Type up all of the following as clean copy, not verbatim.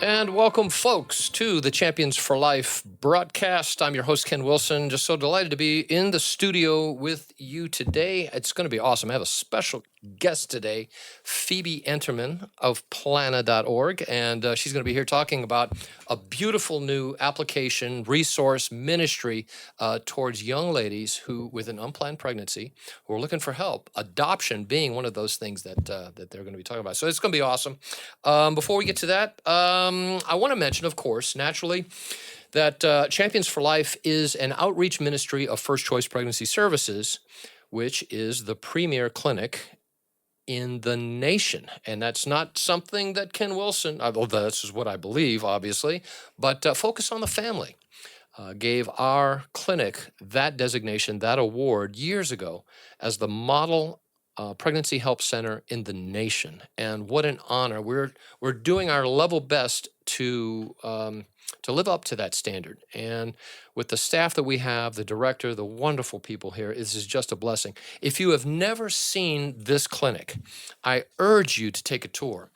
And welcome, folks, to the Champions for Life broadcast. I'm your host, Ken Wilson. Just so delighted to be in the studio with you today. It's going to be awesome. I have a special guest today, Phoebe Enterman of Plana.org, and she's going to be here talking about a beautiful new application, resource, ministry towards young ladies who, with an unplanned pregnancy, who are looking for help. Adoption being one of those things that they're going to be talking about. So it's going to be awesome. Before we get to that, I want to mention, of course, naturally, that Champions for Life is an outreach ministry of First Choice Pregnancy Services, which is the premier clinic in the nation. And that's not something that Ken Wilson, although this is what I believe, obviously, but Focus on the Family gave our clinic that designation, that award years ago as the model pregnancy help center in the nation. And what an honor. We're doing our level best to live up to that standard. And with the staff that we have, the director, the wonderful people here, this is just a blessing. If you have never seen this clinic, I urge you to take a tour.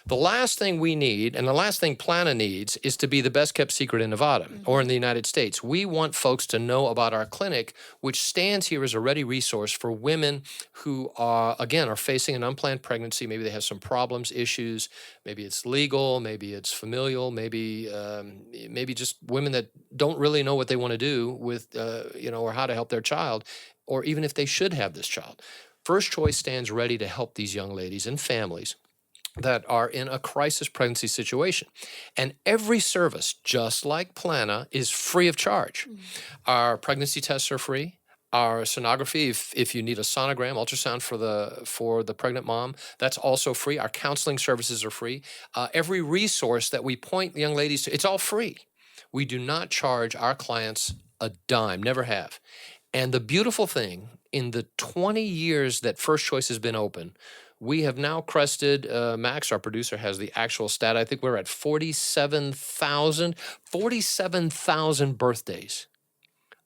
The last thing we need, and the last thing Plana needs, is to be the best kept secret in Nevada or in the United States. We want folks to know about our clinic, which stands here as a ready resource for women who are facing an unplanned pregnancy. Maybe they have some problems, issues. Maybe it's legal, maybe it's familial, maybe just women that don't really know what they want to do with, or how to help their child, or even if they should have this child. First Choice stands ready to help these young ladies and families that are in a crisis pregnancy situation. And every service, just like Plana, is free of charge. Our pregnancy tests are free. Our sonography, if you need a sonogram, ultrasound for the pregnant mom, that's also free. Our counseling services are free. Every resource that we point young ladies to, it's all free. We do not charge our clients a dime, never have. And the beautiful thing, in the 20 years that First Choice has been open, we have now crested, Max, our producer, has the actual stat. I think we're at 47,000 birthdays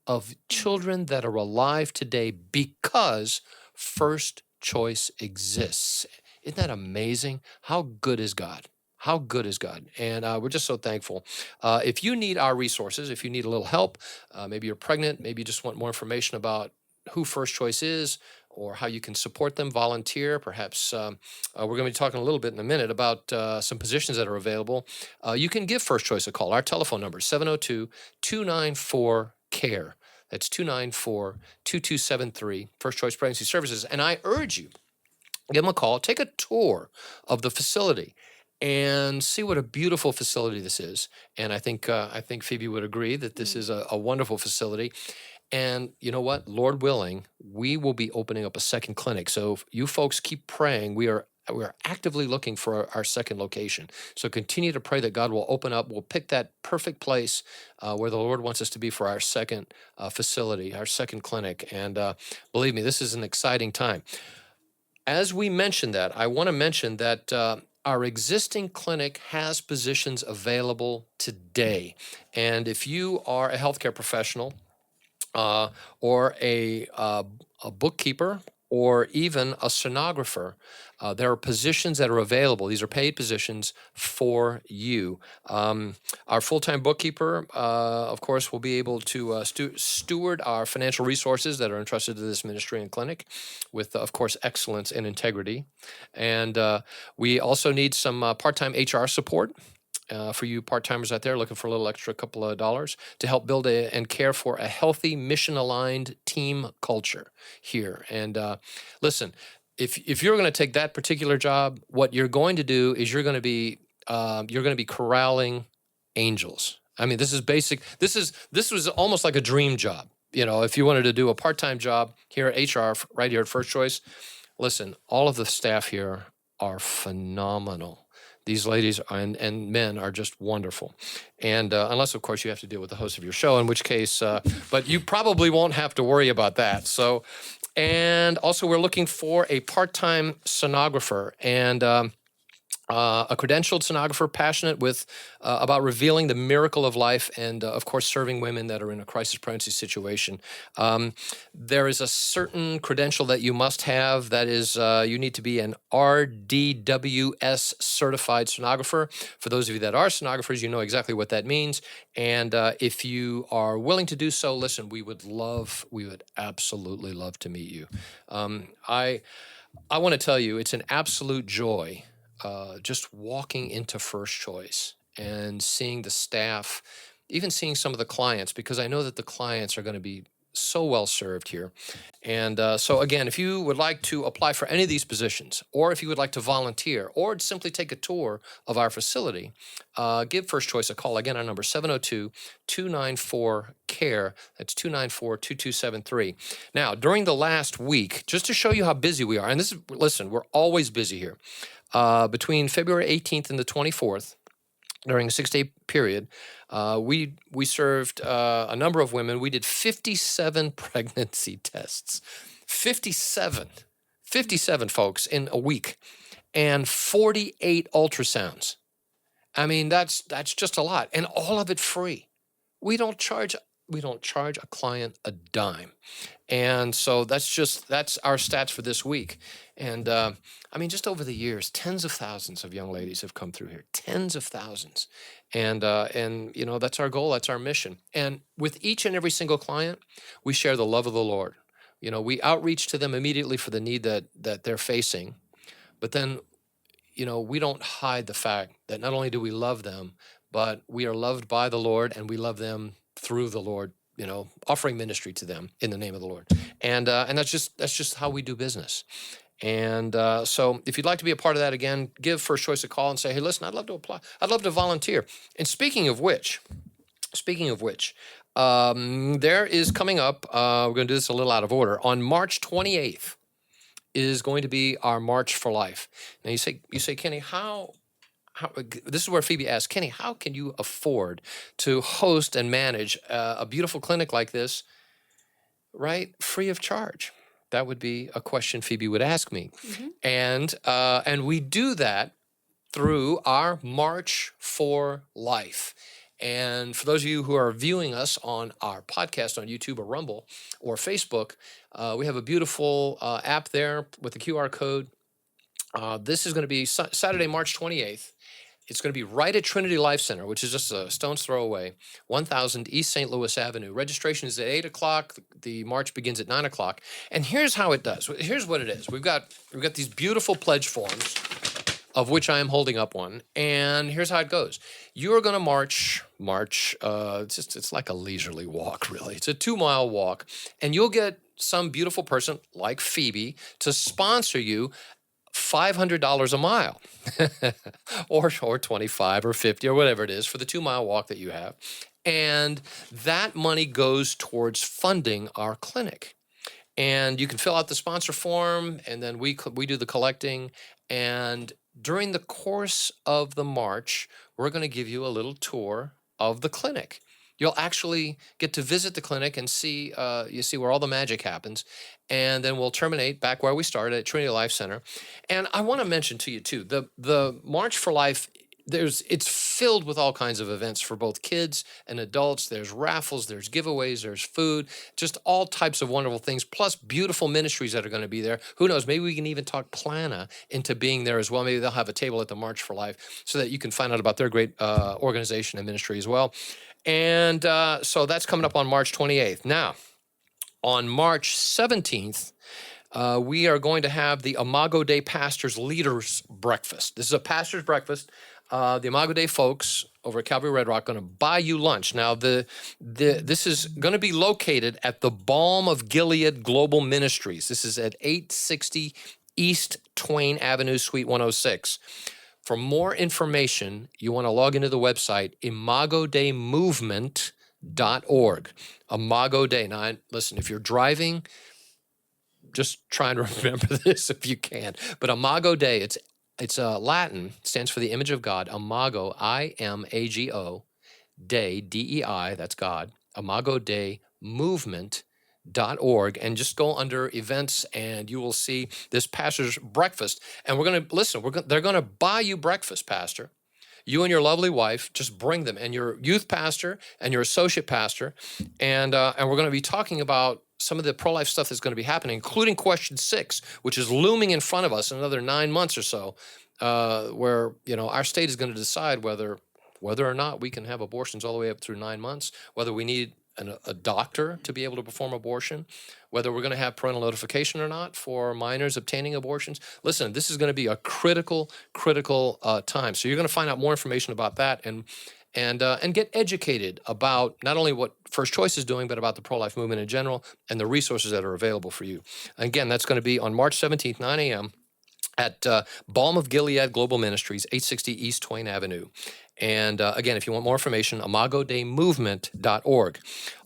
of children that are alive today because First Choice exists. Isn't that amazing? How good is God? How good is God? And we're just so thankful. If you need our resources, if you need a little help, maybe you're pregnant, maybe you just want more information about who First Choice is, or how you can support them, volunteer. Perhaps we're going to be talking a little bit in a minute about some positions that are available. You can give First Choice a call. Our telephone number is 702-294-CARE. That's 294-2273, First Choice Pregnancy Services. And I urge you, give them a call, take a tour of the facility, and see what a beautiful facility this is. And I think Phoebe would agree that this is a wonderful facility. And you know what? Lord willing, we will be opening up a second clinic. So if you folks keep praying. We are actively looking for our second location. So continue to pray that God will open up. We'll pick that perfect place where the Lord wants us to be for our second facility, our second clinic. And believe me, this is an exciting time. As we mentioned that, I want to mention that our existing clinic has positions available today. And if you are a healthcare professional, or a bookkeeper, or even a sonographer, there are positions that are available. These are paid positions for you. Our full-time bookkeeper, of course, will be able to steward our financial resources that are entrusted to this ministry and clinic with, of course, excellence and integrity. And we also need some part-time HR support. For you part-timers out there looking for a little extra couple of dollars to help build and care for a healthy, mission-aligned team culture here. And listen, if you're going to take that particular job, what you're going to do is you're going to be corralling angels. I mean, this is basic. This was almost like a dream job. You know, if you wanted to do a part-time job here at HR, right here at First Choice, listen, all of the staff here are phenomenal. These ladies and men are just wonderful. And unless, of course, you have to deal with the host of your show, in which case, but you probably won't have to worry about that. So, and also we're looking for a part-time sonographer. And A credentialed sonographer passionate with about revealing the miracle of life and, of course, serving women that are in a crisis pregnancy situation. Um, there is a certain credential that you must have. That is, you need to be an RDWS certified sonographer. For those of you that are sonographers, you know exactly what that means. And if you are willing to do so, listen, we would absolutely love to meet you. I want to tell you, it's an absolute joy just walking into First Choice and seeing the staff, even seeing some of the clients, because I know that the clients are going to be so well served here. And so, again, if you would like to apply for any of these positions, or if you would like to volunteer, or simply take a tour of our facility, give First Choice a call. Again, our number 702-294-CARE. That's 294-2273. Now, during the last week, just to show you how busy we are, and this is, listen, we're always busy here. Between February 18th and the 24th, during a 6-day period, we served a number of women. We did 57 pregnancy tests, 57 folks in a week, and 48 ultrasounds. I mean, that's just a lot, and all of it free. We don't charge a client a dime. And so that's our stats for this week. And I mean, just over the years, tens of thousands of young ladies have come through here, tens of thousands. And you know, that's our goal, that's our mission. And with each and every single client, we share the love of the Lord. You know, we outreach to them immediately for the need that they're facing. But then, you know, we don't hide the fact that not only do we love them, but we are loved by the Lord, and we love them through the Lord, you know, offering ministry to them in the name of the Lord. And that's just how we do business. And so if you'd like to be a part of that, again, give First Choice a call and say, hey, listen, I'd love to apply. I'd love to volunteer. And speaking of which, there is coming up, we're going to do this a little out of order, on March 28th is going to be our March for Life. Now you say, Kenny, how, this is where Phoebe asked, Kenny, how can you afford to host and manage a beautiful clinic like this, right, free of charge? That would be a question Phoebe would ask me. Mm-hmm. And we do that through our March for Life. And for those of you who are viewing us on our podcast on YouTube or Rumble or Facebook, we have a beautiful app there with the QR code. This is going to be Saturday, March 28th. It's going to be right at Trinity Life Center, which is just a stone's throw away, 1000 East St. Louis Avenue. Registration is at 8 o'clock. The march begins at 9 o'clock. And here's how it does. Here's what it is. We've got these beautiful pledge forms, of which I am holding up one. And here's how it goes. You are going to march. It's like a leisurely walk, really. It's a 2-mile walk. And you'll get some beautiful person like Phoebe to sponsor you $500 a mile or 25 or 50 or whatever it is for the 2-mile walk that you have. And that money goes towards funding our clinic. And you can fill out the sponsor form, and then we do the collecting. And during the course of the march, we're going to give you a little tour of the clinic. You'll actually get to visit the clinic and see where all the magic happens. And then we'll terminate back where we started at Trinity Life Center. And I want to mention to you too, the March for Life, it's filled with all kinds of events for both kids and adults. There's raffles, there's giveaways, there's food, just all types of wonderful things, plus beautiful ministries that are going to be there. Who knows, maybe we can even talk Plana into being there as well. Maybe they'll have a table at the March for Life so that you can find out about their great organization and ministry as well. And so that's coming up on March 28th. Now, on March 17th, we are going to have the Imago Dei Pastors Leaders Breakfast. This is a pastor's breakfast. The Imago Dei folks over at Calvary Red Rock are going to buy you lunch. Now, this is going to be located at the Balm of Gilead Global Ministries. This is at 860 East Twain Avenue, Suite 106. For more information, you want to log into the website, imagodeimovement.org. Imago Dei. Now, listen, if you're driving, just try and remember this if you can. But Imago Dei, it's Latin, stands for the image of God. Imago, I-M-A-G-O, Dei, D-E-I, that's God. Imago Dei Movement.org. forlife.org and just go under events and you will see this pastor's breakfast. And we're going to listen, they're going to buy you breakfast, Pastor. You and your lovely wife, just bring them, and your youth pastor and your associate pastor, and we're going to be talking about some of the pro-life stuff that's going to be happening, including question 6, which is looming in front of us in another 9 months or so, where our state is going to decide whether or not we can have abortions all the way up through 9 months, whether we need a doctor to be able to perform abortion, whether we're going to have parental notification or not for minors obtaining abortions. Listen, this is going to be a critical time. So you're going to find out more information about that and get educated about not only what First Choice is doing, but about the pro-life movement in general and the resources that are available for you. Again, that's going to be on March 17th, 9 a.m. at Balm of Gilead Global Ministries, 860 East Twain Avenue. And again, if you want more information, imagodeimovement.org.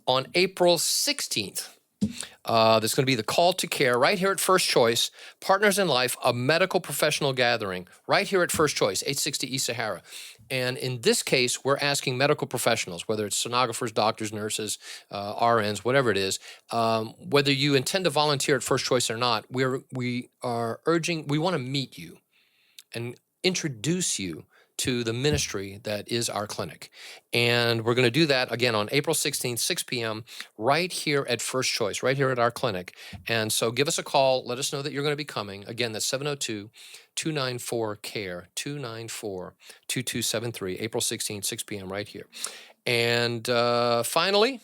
On April 16th, there's going to be the Call to Care right here at First Choice, Partners in Life, a medical professional gathering right here at First Choice, 860 East Sahara. And in this case, we're asking medical professionals, whether it's sonographers, doctors, nurses, RNs, whatever it is, whether you intend to volunteer at First Choice or not, we want to meet you and introduce you to the ministry that is our clinic. And we're going to do that again on April 16th, 6 p.m., right here at First Choice, right here at our clinic. And so give us a call. Let us know that you're going to be coming. Again, that's 702-294-CARE, 294-2273, April 16th, 6 p.m., right here. And finally,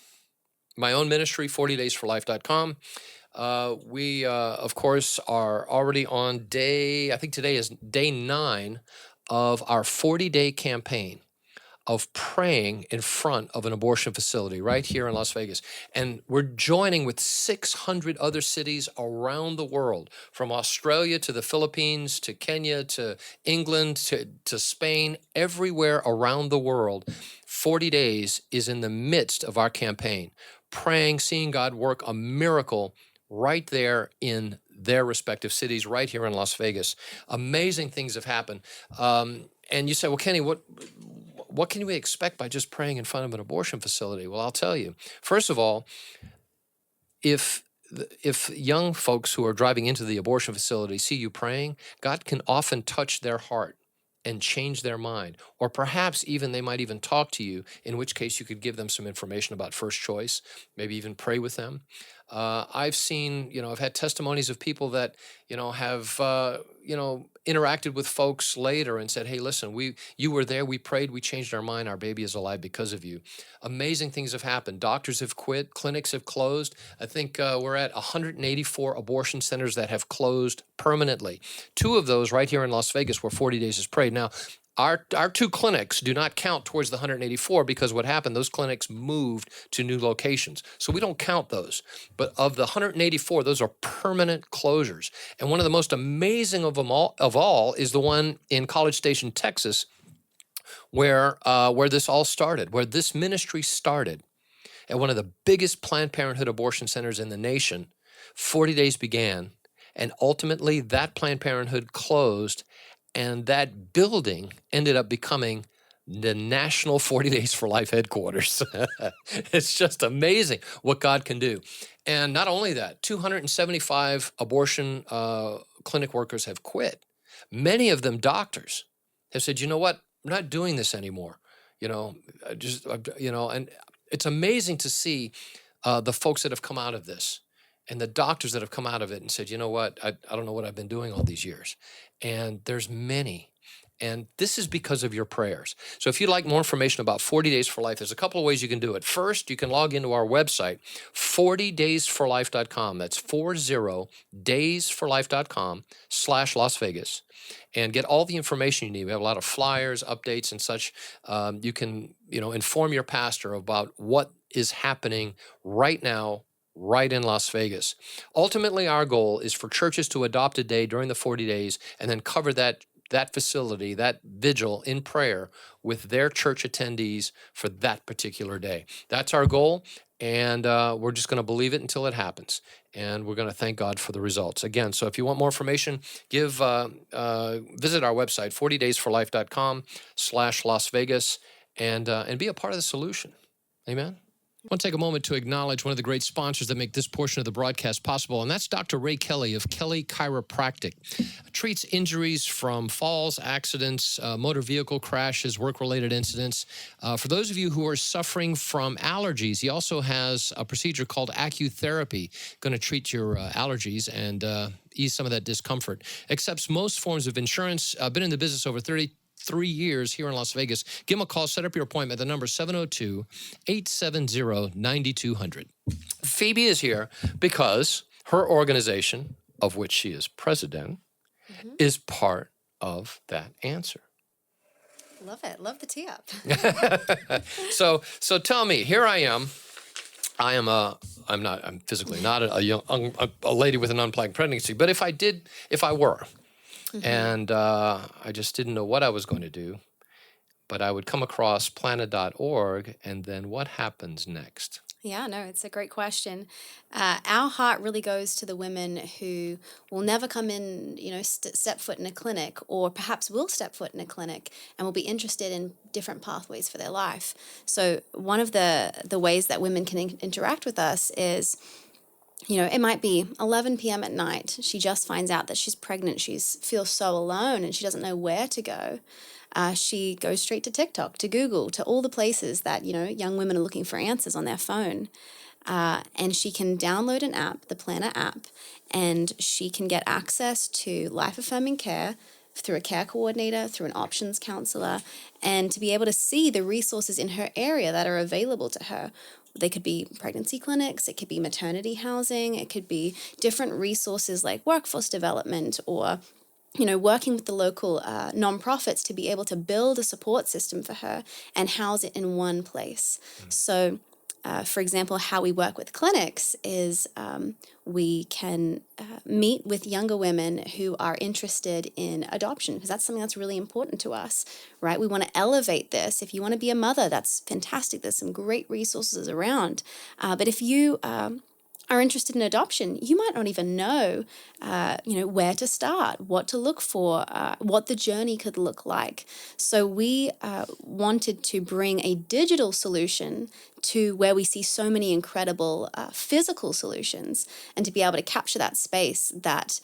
my own ministry, 40daysforlife.com. We, of course, are already on I think today is day 9 of our 40-day campaign of praying in front of an abortion facility right here in Las Vegas. And we're joining with 600 other cities around the world, from Australia to the Philippines, to Kenya, to England, to Spain, everywhere around the world. 40 Days is in the midst of our campaign, praying, seeing God work a miracle right there in their respective cities, right here in Las Vegas. Amazing things have happened. And you say, well, Kenny, what can we expect by just praying in front of an abortion facility? Well, I'll tell you. First of all, if young folks who are driving into the abortion facility see you praying, God can often touch their heart and change their mind. Or perhaps even they might even talk to you, in which case you could give them some information about First Choice, maybe even pray with them. I've seen, I've had testimonies of people that, have, interacted with folks later and said, hey, listen, you were there, we prayed, we changed our mind, our baby is alive because of you. Amazing things have happened. Doctors have quit, clinics have closed. I think we're at 184 abortion centers that have closed permanently. 2 of those right here in Las Vegas where 40 Days is prayed. Now, our 2 clinics do not count towards the 184 because what happened, those clinics moved to new locations. So we don't count those. But of the 184, those are permanent closures. And one of the most amazing of all is the one in College Station, Texas, where this all started, where this ministry started at one of the biggest Planned Parenthood abortion centers in the nation. 40 Days began, and ultimately that Planned Parenthood closed, and that building ended up becoming the National 40 Days for Life headquarters. It's just amazing what God can do. And not only that, 275 abortion clinic workers have quit. Many of them doctors have said, you know what, I'm not doing this anymore. And it's amazing to see the folks that have come out of this. And the doctors that have come out of it and said, you know what, I don't know what I've been doing all these years. And there's many. And this is because of your prayers. So if you'd like more information about 40 Days for Life, there's a couple of ways you can do it. First, you can log into our website, 40daysforlife.com. That's 40daysforlife.com/Las Vegas, and get all the information you need. We have a lot of flyers, updates, and such. You can, inform your pastor about what is happening right now, right in Las Vegas. Ultimately, our goal is for churches to adopt a day during the 40 days and then cover that facility, that vigil in prayer with their church attendees for that particular day. That's our goal, and we're just going to believe it until it happens. And we're going to thank God for the results. Again, so if you want more information, visit our website, 40daysforlife.com/Las Vegas, and be a part of the solution. Amen? I want to take a moment to acknowledge one of the great sponsors that make this portion of the broadcast possible, and that's Dr. Ray Kelly of Kelly Chiropractic. Treats injuries from falls, accidents, motor vehicle crashes, work-related incidents. For those of you who are suffering from allergies, he also has a procedure called acutherapy, going to treat your allergies and ease some of that discomfort. Accepts most forms of insurance. Been in the business over 3 years here in Las Vegas. Give him a call. Set up your appointment. The number is 702-870-9200. Phoebe is here because her organization, of which she is president, is part of that answer. Love it. Love the tee up. So tell me, here I am. I'm physically not a lady with an unplanned pregnancy, but if I were, and I just didn't know what I was going to do, but I would come across plana.org, and then what happens next? Yeah, no, it's a great question. Our heart really goes to the women who will never come in, step foot in a clinic, or perhaps will step foot in a clinic and will be interested in different pathways for their life. So one of the ways that women can interact with us is, it might be 11 p.m. at night. She just finds out that she's pregnant. She feels so alone and she doesn't know where to go. She goes straight to TikTok, to Google, to all the places that, young women are looking for answers on their phone. And she can download an app, the Plana app, and she can get access to life-affirming care through a care coordinator, through an options counselor, and to be able to see the resources in her area that are available to her. They could be pregnancy clinics, it could be maternity housing, it could be different resources like workforce development or working with the local nonprofits to be able to build a support system for her and house it in one place. So, for example, how we work with clinics is we can meet with younger women who are interested in adoption, because that's something that's really important to us, right? We want to elevate this. If you want to be a mother, that's fantastic. There's some great resources around. But if you are interested in adoption, you might not even know, where to start, what to look for, what the journey could look like. So we wanted to bring a digital solution to where we see so many incredible physical solutions, and to be able to capture that space that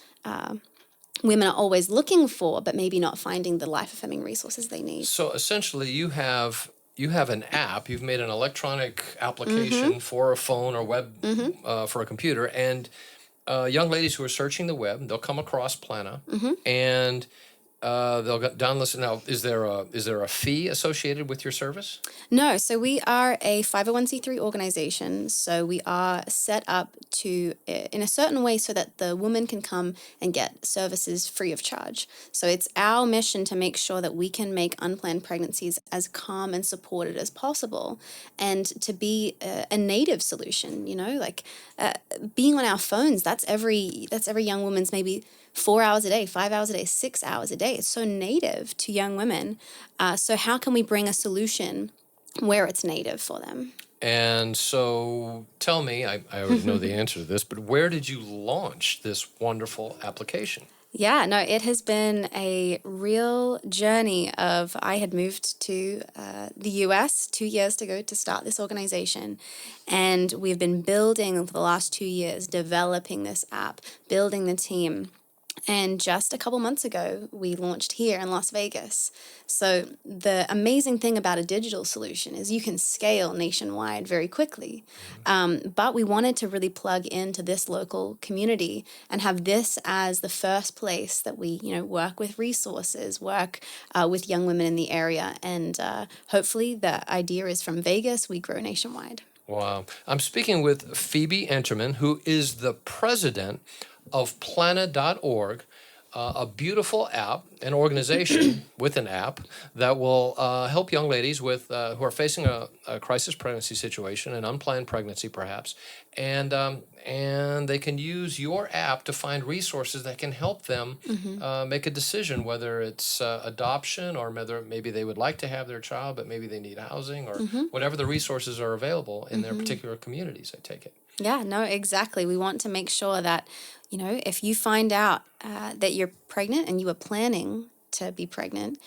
women are always looking for, but maybe not finding the life-affirming resources they need. So essentially, you have an app. You've made an electronic application for a phone or web for a computer, and young ladies who are searching the web, they'll come across Plana, and they'll download it. Now, is there a fee associated with your service? No, so we are a 501c3 organization. So we are set up to in a certain way so that the woman can come and get services free of charge. So it's our mission to make sure that we can make unplanned pregnancies as calm and supported as possible, and to be a native solution. Being on our phones, that's every young woman's maybe 4 hours a day, 5 hours a day, 6 hours a day. It's so native to young women. So how can we bring a solution where it's native for them? And so tell me, I already know the answer to this, but where did you launch this wonderful application? Yeah, no, it has been a real journey of, I had moved to the US 2 years ago to start this organization. And we've been building for the last 2 years, developing this app, building the team. And just a couple months ago, we launched here in Las Vegas. So the amazing thing about a digital solution is you can scale nationwide very quickly. But we wanted to really plug into this local community and have this as the first place that we, work with resources, work with young women in the area. And hopefully the idea is from Vegas, we grow nationwide. Wow. I'm speaking with Phoebe Enterman, who is the president of plana.org, a beautiful app, an organization with an app that will help young ladies with who are facing a crisis pregnancy situation, an unplanned pregnancy perhaps, and they can use your app to find resources that can help them make a decision, whether it's adoption or whether maybe they would like to have their child, but maybe they need housing or whatever the resources are available in their particular communities, I take it. Yeah, no, exactly. We want to make sure that, if you find out that you're pregnant and you are planning to be pregnant,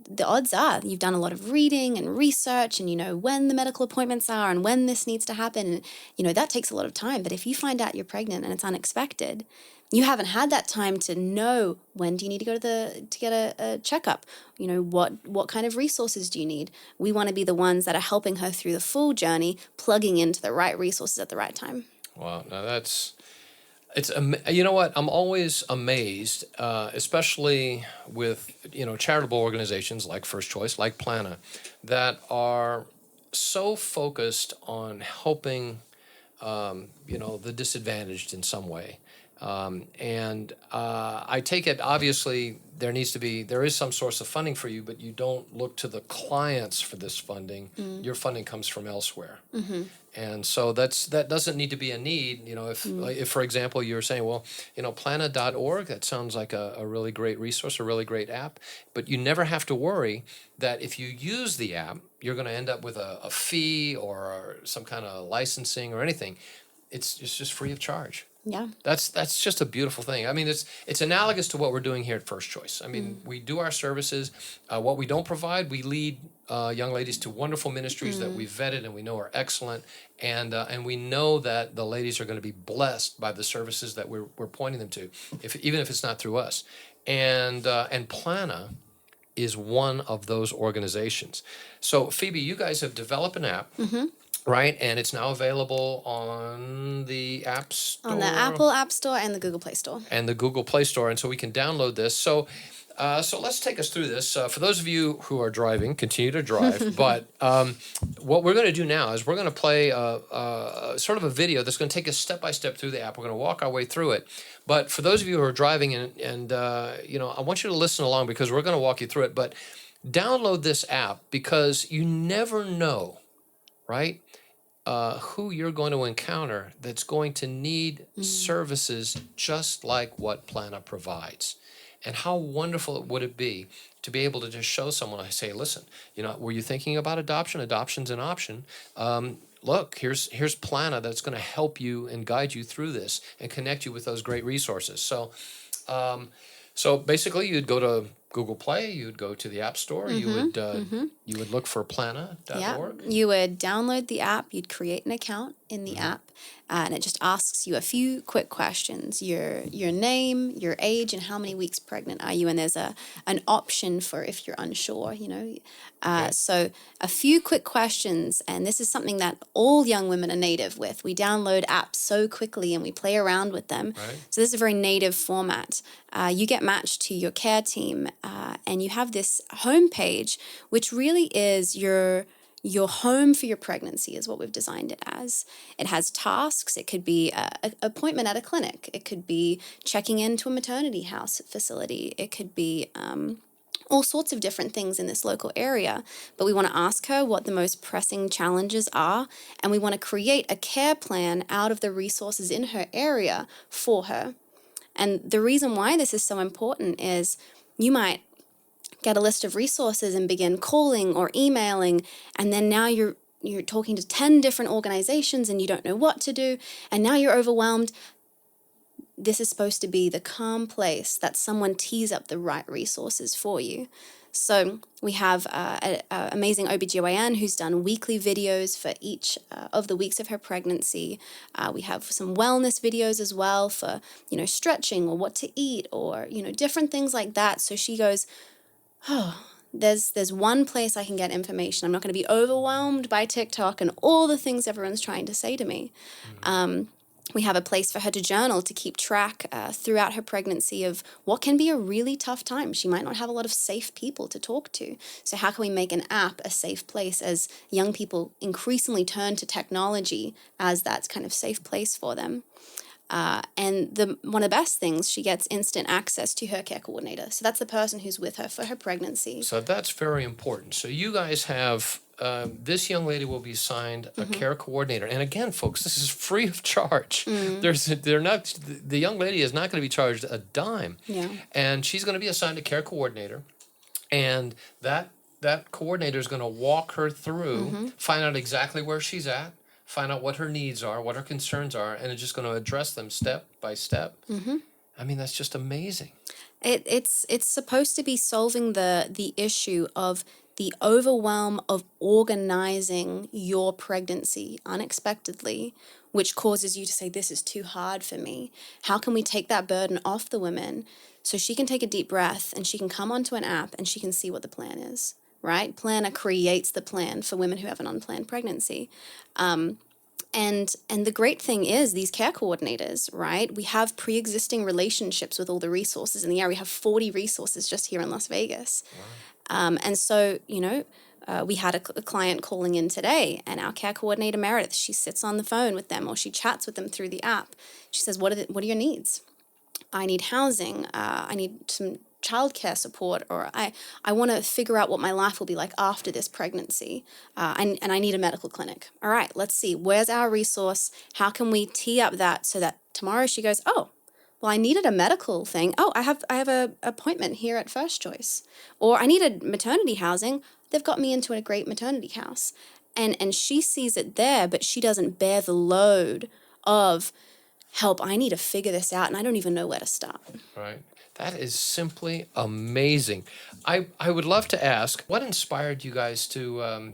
the odds are you've done a lot of reading and research, and you know when the medical appointments are and when this needs to happen. And, you know, that takes a lot of time. But if you find out you're pregnant and it's unexpected, you haven't had that time to know when do you need to go to get a checkup. You know, what kind of resources do you need? We want to be the ones that are helping her through the full journey, plugging into the right resources at the right time. Wow, now you know what? I'm always amazed, especially with, you know, charitable organizations like First Choice, like Plana, that are so focused on helping, you know, the disadvantaged in some way. And I take it, obviously, there is some source of funding for you, but you don't look to the clients for this funding. Your funding comes from elsewhere. And so that doesn't need to be a need. You know, if for example, you're saying, well, you know, plana.org, that sounds like a really great resource, a really great app, but you never have to worry that if you use the app, you're going to end up with a fee or some kind of licensing or anything. It's just free of charge. Yeah. That's just a beautiful thing. I mean, it's analogous to what we're doing here at First Choice. I mean, we do our services. What we don't provide, we lead young ladies to wonderful ministries that we've vetted and we know are excellent, and we know that the ladies are going to be blessed by the services that we're pointing them to, even if it's not through us. And Plana is one of those organizations. So Phoebe, you guys have developed an app. Right, and it's now available on the App Store. On the Apple App Store and the Google Play Store. And the Google Play Store, and so we can download this. So let's take us through this. For those of you who are driving, continue to drive. But what we're going to do now is we're going to play sort of a video that's going to take us step by step through the app. We're going to walk our way through it. But for those of you who are driving, and you know, I want you to listen along because we're going to walk you through it. But download this app because you never know, right? Who you're going to encounter that's going to need services just like what Plana provides. And how wonderful would it be to be able to just show someone, I say, listen, you know, were you thinking about adoption? Adoption's an option. Look, here's Plana that's going to help you and guide you through this and connect you with those great resources. So basically, you'd go to Google Play, you'd go to the App Store, you would look for plana.org. Yeah, you would download the app, you'd create an account in the app, and it just asks you a few quick questions: your name, your age, and how many weeks pregnant are you. And there's an option for if you're unsure, you know. So a few quick questions, and this is something that all young women are native with. We download apps so quickly and we play around with them. Right. So this is a very native format. You get matched to your care team, and you have this homepage, which really is your home for your pregnancy is what we've designed it as. It has tasks. It could be an appointment at a clinic. It could be checking into a maternity house facility. It could be all sorts of different things in this local area. But we want to ask her what the most pressing challenges are, and we want to create a care plan out of the resources in her area for her. And the reason why this is so important is you might get a list of resources and begin calling or emailing, and then now you're talking to 10 different organizations and you don't know what to do, and now you're overwhelmed. This is supposed to be the calm place that someone tees up the right resources for you. So we have an amazing OBGYN who's done weekly videos for each of the weeks of her pregnancy. We have some wellness videos as well for, you know, stretching or what to eat or, you know, different things like that. So she goes, oh, there's one place I can get information. I'm not going to be overwhelmed by TikTok and all the things everyone's trying to say to me. We have a place for her to journal, to keep track throughout her pregnancy of what can be a really tough time. She might not have a lot of safe people to talk to. So how can we make an app a safe place as young people increasingly turn to technology as that kind of safe place for them? And one of the best things, she gets instant access to her care coordinator. So that's the person who's with her for her pregnancy. So that's very important. So you guys have, this young lady will be assigned a care coordinator. And again, folks, this is free of charge. The young lady is not going to be charged a dime. Yeah. And she's going to be assigned a care coordinator. And that coordinator is going to walk her through, find out exactly where she's at, find out what her needs are, what her concerns are, and it's just going to address them step by step. I mean, that's just amazing. It's supposed to be solving the issue of the overwhelm of organizing your pregnancy unexpectedly, which causes you to say, this is too hard for me. How can we take that burden off the women so she can take a deep breath and she can come onto an app and she can see what the plan is, right? Planner creates the plan for women who have an unplanned pregnancy. And the great thing is these care coordinators, right? We have pre-existing relationships with all the resources in the area. We have 40 resources just here in Las Vegas. And so, we had a client calling in today, and our care coordinator, Meredith, she sits on the phone with them or she chats with them through the app. She says, what are your needs? I need housing. I need some childcare support, or I want to figure out what my life will be like after this pregnancy, and I need a medical clinic. All right, let's see. Where's our resource? How can we tee up that so that tomorrow she goes, oh, well, I needed a medical thing. Oh, I have a appointment here at First Choice, or I needed maternity housing. They've got me into a great maternity house, and she sees it there, but she doesn't bear the load of help. I need to figure this out, and I don't even know where to start. Right. That is simply amazing. I would love to ask, what inspired you guys to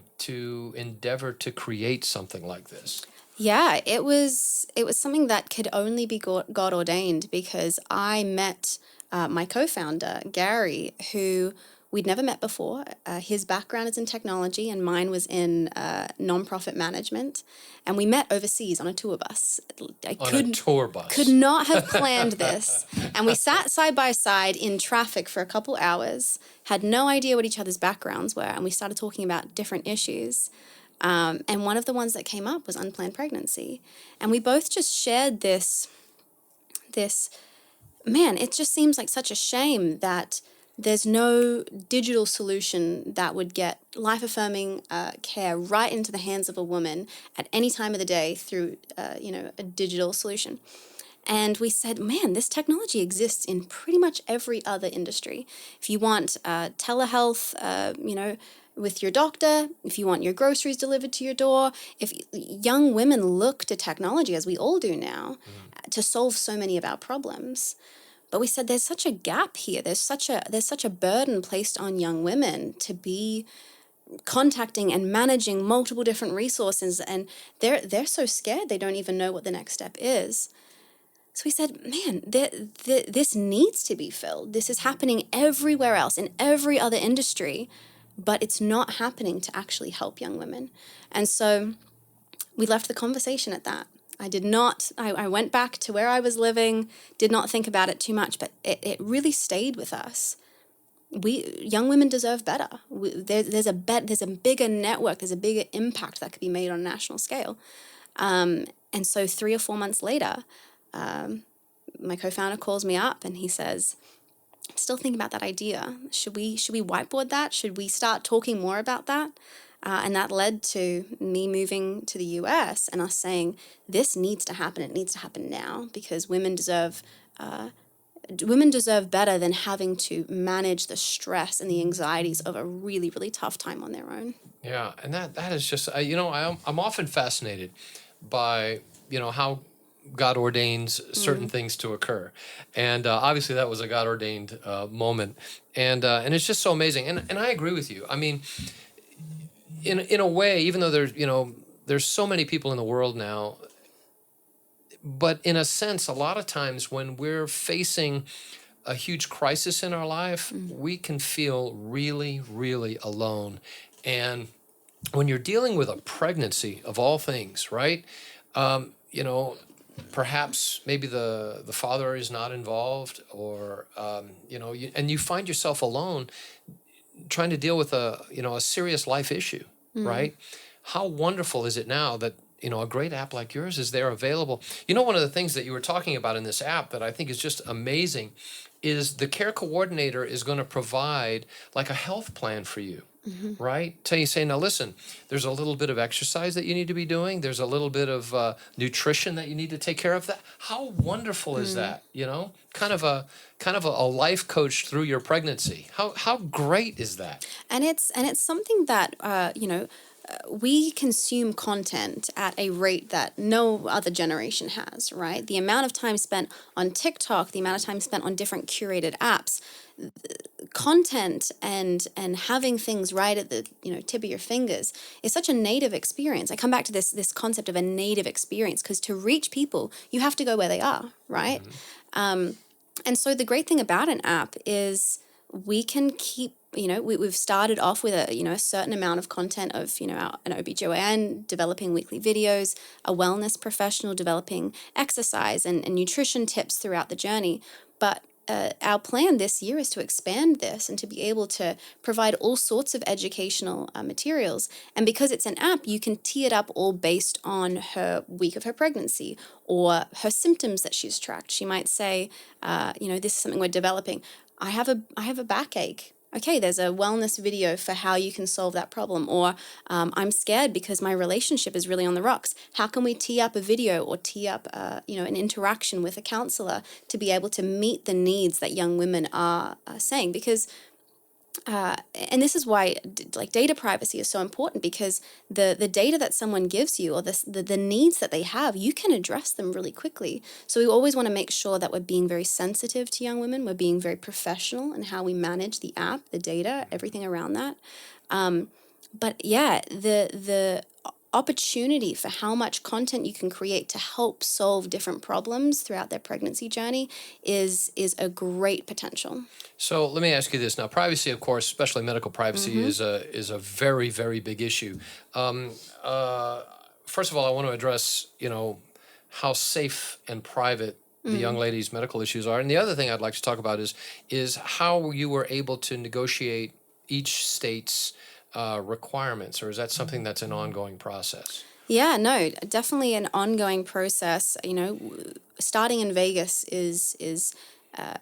endeavor to create something like this? Yeah, it was something that could only be God ordained, because I met my co-founder Gary, who we'd never met before. His background is in technology, and mine was in nonprofit management, and we met overseas on a tour bus. On a tour bus. Could not have planned this, and we sat side by side in traffic for a couple hours. Had no idea what each other's backgrounds were, and we started talking about different issues. And one of the ones that came up was unplanned pregnancy. And we both just shared this, man, it just seems like such a shame that there's no digital solution that would get life-affirming care right into the hands of a woman at any time of the day through, a digital solution. And we said, man, this technology exists in pretty much every other industry. If you want telehealth, with your doctor, if you want your groceries delivered to your door, if young women look to technology, as we all do now, to solve so many of our problems. But we said there's such a gap here. There's such a burden placed on young women to be contacting and managing multiple different resources, and they're so scared they don't even know what the next step is. So we said, man, this needs to be filled. This is happening everywhere else in every other industry, but it's not happening to actually help young women. And so we left the conversation at that. I went back to where I was living, did not think about it too much, but it really stayed with us. Young women deserve better. There's a bigger network, there's a bigger impact that could be made on a national scale. And so 3 or 4 months later, my co-founder calls me up and he says, still thinking about that idea. Should we whiteboard that? Should we start talking more about that? And that led to me moving to the US and us saying, this needs to happen. It needs to happen now, because women deserve better than having to manage the stress and the anxieties of a really, really tough time on their own. Yeah, and that is just, I'm often fascinated by, how God ordains certain things to occur, and obviously that was a God ordained moment, and it's just so amazing. And I agree with you. I mean, in a way, even though there's so many people in the world now, but in a sense, a lot of times when we're facing a huge crisis in our life, we can feel really, really alone. And when you're dealing with a pregnancy of all things, right? Perhaps maybe the father is not involved, or and you find yourself alone trying to deal with a serious life issue, right? How wonderful is it now that a great app like yours is there available? One of the things that you were talking about in this app that I think is just amazing is the care coordinator is going to provide like a health plan for you. Right? So you say, now listen, there's a little bit of exercise that you need to be doing. There's a little bit of nutrition that you need to take care of. That, how wonderful is that? Kind of a life coach through your pregnancy. How great is that? And it's something that we consume content at a rate that no other generation has, right? The amount of time spent on TikTok, the amount of time spent on different curated apps, content and having things right at the tip of your fingers is such a native experience. I come back to this concept of a native experience, because to reach people you have to go where they are, right? And so the great thing about an app is we can keep, we've started off with a certain amount of content of, an OBGYN developing weekly videos, a wellness professional developing exercise and nutrition tips throughout the journey. But our plan this year is to expand this and to be able to provide all sorts of educational materials. And because it's an app, you can tee it up all based on her week of her pregnancy or her symptoms that she's tracked. She might say, this is something we're developing. I have a backache. Okay, there's a wellness video for how you can solve that problem. Or I'm scared because my relationship is really on the rocks. How can we tee up a video or tee up an interaction with a counselor to be able to meet the needs that young women are saying? Because and this is why data privacy is so important, because the data that someone gives you or the needs that they have, you can address them really quickly. So we always want to make sure that we're being very sensitive to young women. We're being very professional in how we manage the app, the data, everything around that. But yeah, the opportunity for how much content you can create to help solve different problems throughout their pregnancy journey is a great potential. So let me ask you this now. Privacy, of course, especially medical privacy, is a very, very big issue. First of all, I want to address how safe and private the young lady's medical issues are, and the other thing I'd like to talk about is how you were able to negotiate each state's requirements, or is that something that's an ongoing process? Yeah, no, definitely an ongoing process. Starting in Vegas is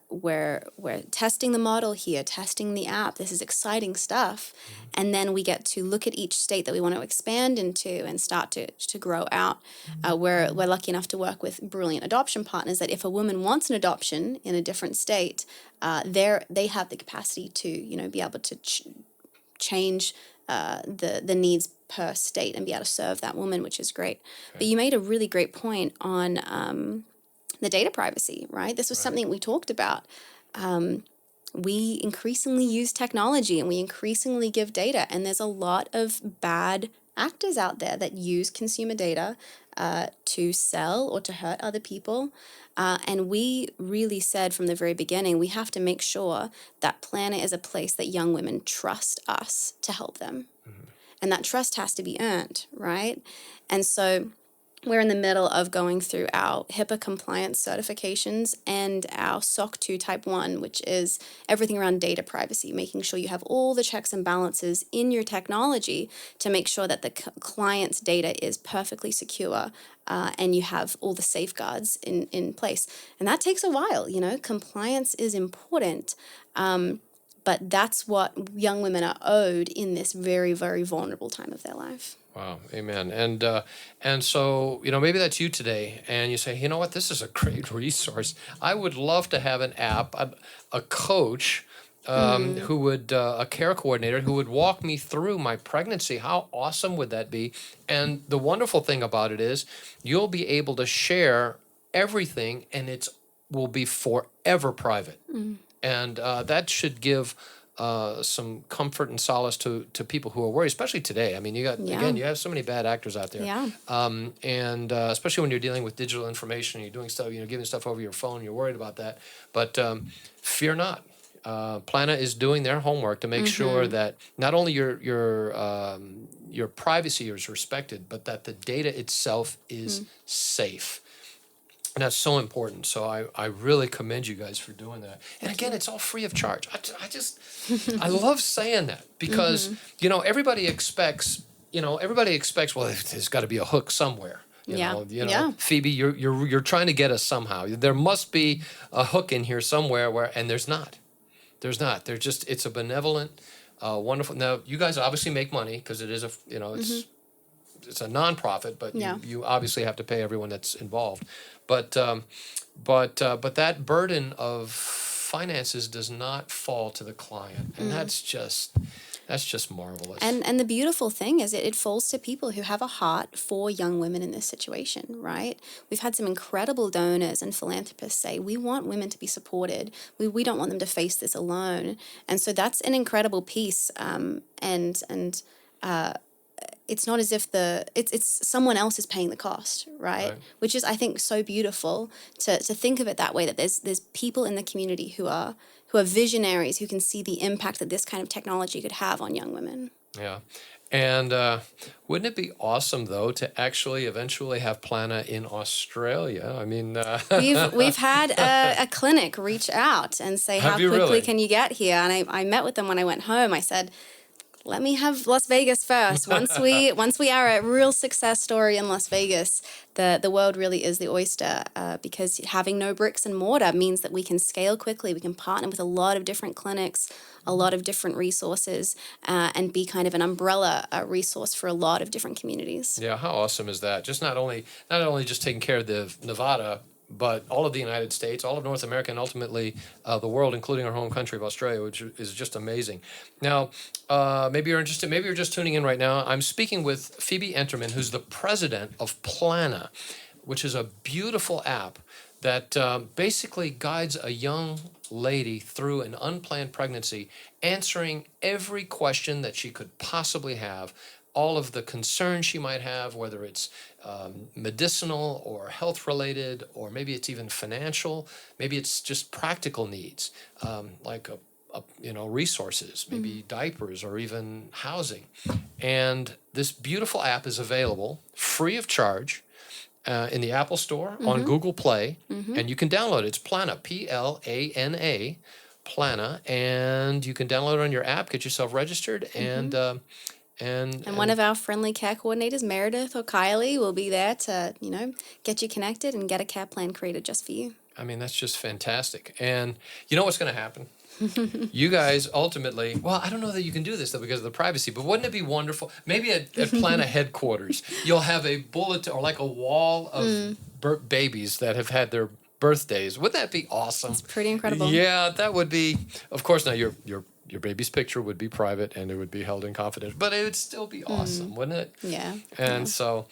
where we're testing the model here, testing the app. This is exciting stuff. And then we get to look at each state that we want to expand into and start to grow out. We're lucky enough to work with brilliant adoption partners that if a woman wants an adoption in a different state, they have the capacity to be able to change the needs per state and be able to serve that woman, which is great. Okay. But you made a really great point on the data privacy, right? This was something we talked about. We increasingly use technology and we increasingly give data, and there's a lot of bad actors out there that use consumer data to sell or to hurt other people. And we really said from the very beginning, we have to make sure that Planner is a place that young women trust us to help them. And that trust has to be earned, right? And so we're in the middle of going through our HIPAA compliance certifications and our SOC 2 Type 1, which is everything around data privacy, making sure you have all the checks and balances in your technology to make sure that the client's data is perfectly secure and you have all the safeguards in place. And that takes a while, compliance is important. But that's what young women are owed in this very, very vulnerable time of their life. Wow, amen. And so, maybe that's you today, and you say, you know what, this is a great resource. I would love to have an app, a coach who would, a care coordinator who would walk me through my pregnancy. How awesome would that be? And the wonderful thing about it is you'll be able to share everything, and it will be forever private. And that should give some comfort and solace to people who are worried, especially today. I mean, you have so many bad actors out there. Yeah. And especially when you're dealing with digital information, you're doing stuff, giving stuff over your phone, you're worried about that. But fear not. Plana is doing their homework to make sure that not only your privacy is respected, but that the data itself is safe. And that's so important. So I really commend you guys for doing that. And again, it's all free of charge. I love saying that because, everybody expects, well, there's got to be a hook somewhere. You know, Phoebe, you're trying to get us somehow. There must be a hook in here somewhere and there's not. There's not. It's a benevolent, wonderful. Now, you guys obviously make money because it is it's a nonprofit, but you obviously have to pay everyone that's involved. But that burden of finances does not fall to the client, and that's just marvelous. And the beautiful thing is it falls to people who have a heart for young women in this situation, right? We've had some incredible donors and philanthropists say, we want women to be supported. We don't want them to face this alone. And so that's an incredible piece. It's not as if it's someone else is paying the cost, right? Which is, I think, so beautiful to think of it that way, that there's people in the community who are visionaries, who can see the impact that this kind of technology could have on young women. Yeah. And wouldn't it be awesome, though, to actually eventually have Plana in Australia? I mean, we've had a clinic reach out and say, how quickly really? can you get here? And I met with them when I went home. I said, let me have Las Vegas first. Once we are a real success story in Las Vegas, the world really is the oyster, because having no bricks and mortar means that we can scale quickly. We can partner with a lot of different clinics, a lot of different resources, and be kind of an umbrella resource for a lot of different communities. Yeah, how awesome is that? Just not only just taking care of the Nevada, but all of the United States, all of North America, and ultimately the world, including our home country of Australia, which is just amazing. Now, maybe you're interested, maybe you're just tuning in right now. I'm speaking with Phoebe Enterman, who's the president of Plana, which is a beautiful app that basically guides a young lady through an unplanned pregnancy, answering every question that she could possibly have, all of the concerns she might have, whether it's medicinal or health related, or maybe it's even financial, maybe it's just practical needs, like resources, maybe diapers or even housing. And this beautiful app is available free of charge in the Apple Store, on Google Play, and you can download it. It's Plana, Plana, Plana, and you can download it on your app, get yourself registered, and one of our friendly care coordinators, Meredith or Kylie, will be there to, get you connected and get a care plan created just for you. I mean, that's just fantastic. And you know what's going to happen? You guys ultimately, well, I don't know that you can do this though because of the privacy, but wouldn't it be wonderful? Maybe at Plana headquarters, you'll have a bulletin or like a wall of babies that have had their birthdays. Wouldn't that be awesome? It's pretty incredible. Yeah, that would be. Of course, now your baby's picture would be private and it would be held in confidence, but it would still be awesome, wouldn't it? Yeah. And so,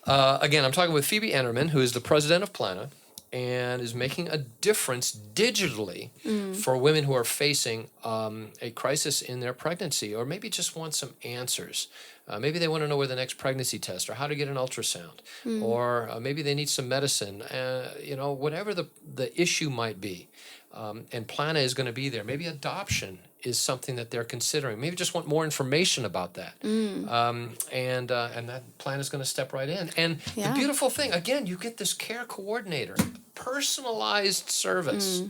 again, I'm talking with Phoebe Enterman, who is the president of Plana and is making a difference digitally for women who are facing a crisis in their pregnancy, or maybe just want some answers. Maybe they want to know where the next pregnancy test, or how to get an ultrasound, or maybe they need some medicine, whatever the issue might be. And Plana is going to be there. Maybe adoption is something that they're considering. Maybe just want more information about that. And that Plana is going to step right in. And the beautiful thing, again, you get this care coordinator, personalized service.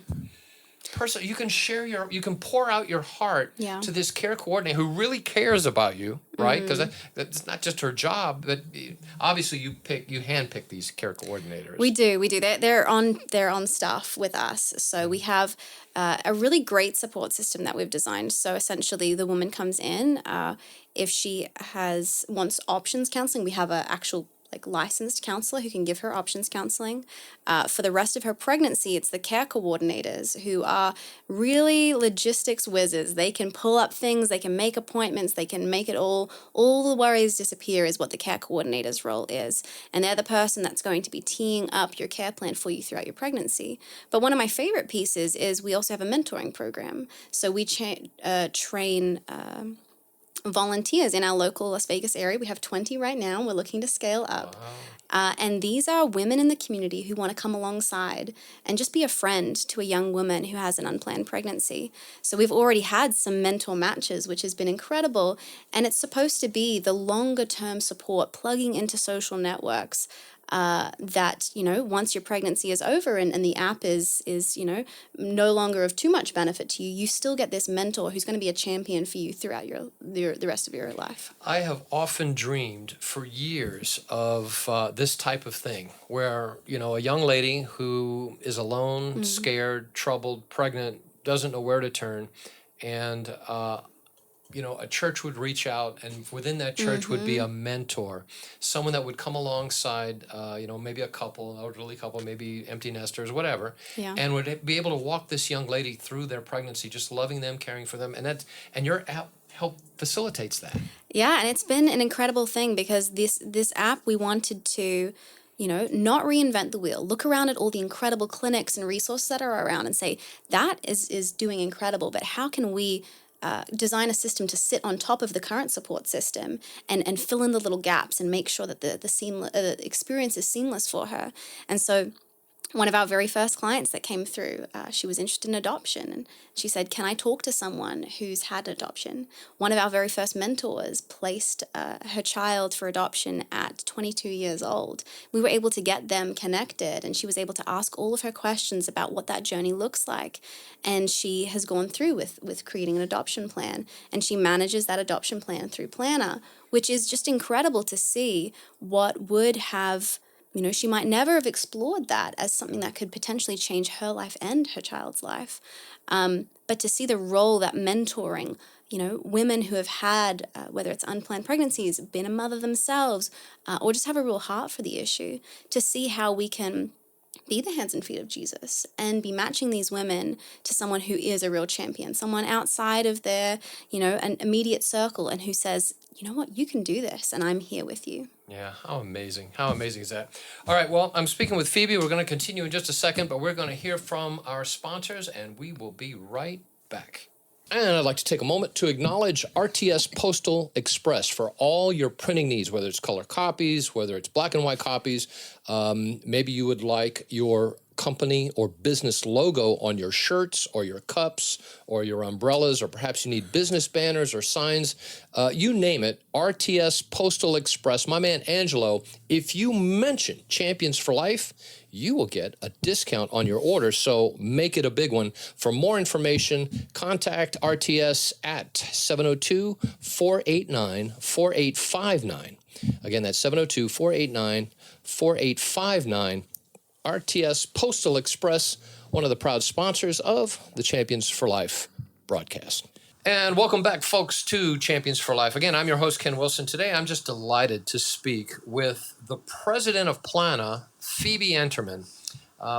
You can pour out your heart to this care coordinator who really cares about you, right? Because that's not just her job, but obviously you handpick these care coordinators. We do. They're on staff with us. So we have a really great support system that we've designed. So essentially, the woman comes in. If she wants options counseling, we have an actual licensed counselor who can give her options counseling. For the rest of her pregnancy, it's the care coordinators who are really logistics whizzes. They can pull up things, they can make appointments, they can make it all the worries disappear is what the care coordinator's role is. And they're the person that's going to be teeing up your care plan for you throughout your pregnancy. But one of my favorite pieces is we also have a mentoring program. So we train volunteers in our local Las Vegas area. We have 20 right now. We're looking to scale up. Wow. And these are women in the community who want to come alongside and just be a friend to a young woman who has an unplanned pregnancy. So we've already had some mentor matches, which has been incredible. And it's supposed to be the longer term support, plugging into social networks that, once your pregnancy is over and the app is no longer of too much benefit to you, you still get this mentor who's going to be a champion for you throughout the rest of your life. I have often dreamed for years of this type of thing where, a young lady who is alone, scared, troubled, pregnant, doesn't know where to turn, and a church would reach out, and within that church would be a mentor, someone that would come alongside, maybe a couple, an elderly couple, maybe empty nesters, whatever, Yeah. and would be able to walk this young lady through their pregnancy, just loving them, caring for them, and your app help facilitates that. Yeah, and it's been an incredible thing because this app, we wanted to, not reinvent the wheel. Look around at all the incredible clinics and resources that are around and say that is doing incredible, but how can we design a system to sit on top of the current support system and fill in the little gaps and make sure that the experience is seamless for her. And so one of our very first clients that came through, she was interested in adoption, and she said, "Can I talk to someone who's had adoption?" One of our very first mentors placed her child for adoption at 22 years old. We were able to get them connected, and she was able to ask all of her questions about what that journey looks like. And she has gone through with creating an adoption plan, and she manages that adoption plan through Planner, which is just incredible to see what would have. She might never have explored that as something that could potentially change her life and her child's life. But to see the role that mentoring, women who have had, whether it's unplanned pregnancies, been a mother themselves, or just have a real heart for the issue, to see how we can be the hands and feet of Jesus and be matching these women to someone who is a real champion, someone outside of their, an immediate circle, and who says, "You know what, you can do this, and I'm here with you." Yeah, how amazing. How amazing is that? All right, well, I'm speaking with Phoebe. We're going to continue in just a second, but we're going to hear from our sponsors, and we will be right back. And I'd like to take a moment to acknowledge RTS Postal Express for all your printing needs, whether it's color copies, whether it's black and white copies. Maybe you would like your company or business logo on your shirts or your cups or your umbrellas, or perhaps you need business banners or signs. You name it, RTS Postal Express. My man Angelo, if you mention Champions for Life, you will get a discount on your order, so make it a big one. For more information, contact RTS at 702-489-4859. Again, that's 702-489-4859. RTS Postal Express, one of the proud sponsors of the Champions for Life broadcast. And welcome back, folks, to Champions for Life. Again, I'm your host, Ken Wilson. Today, I'm just delighted to speak with the president of Planner, Phoebe Enterman.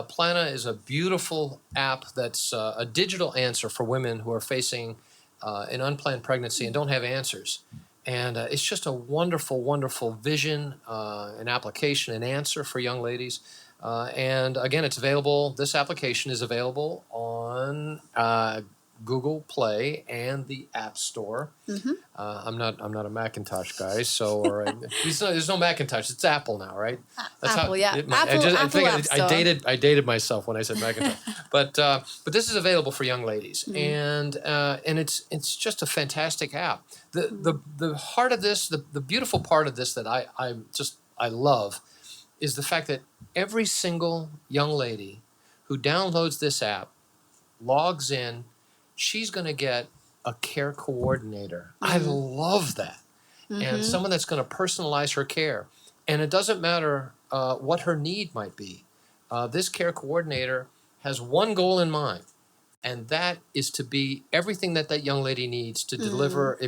Planner is a beautiful app that's a digital answer for women who are facing an unplanned pregnancy and don't have answers. And it's just a wonderful, wonderful vision, an application, an answer for young ladies. And again, it's available. This application is available on Google Play and the App Store. I'm not a Macintosh guy, so there's no Macintosh. It's Apple now, right? That's Apple, yeah. I dated myself when I said Macintosh. But this is available for young ladies, and it's just a fantastic app. The heart of this, the beautiful part of this that I love, is the fact that every single young lady who downloads this app, logs in, she's going to get a care coordinator. I love that. And someone that's going to personalize her care. And it doesn't matter what her need might be. This care coordinator has one goal in mind, and that is to be everything that young lady needs to deliver,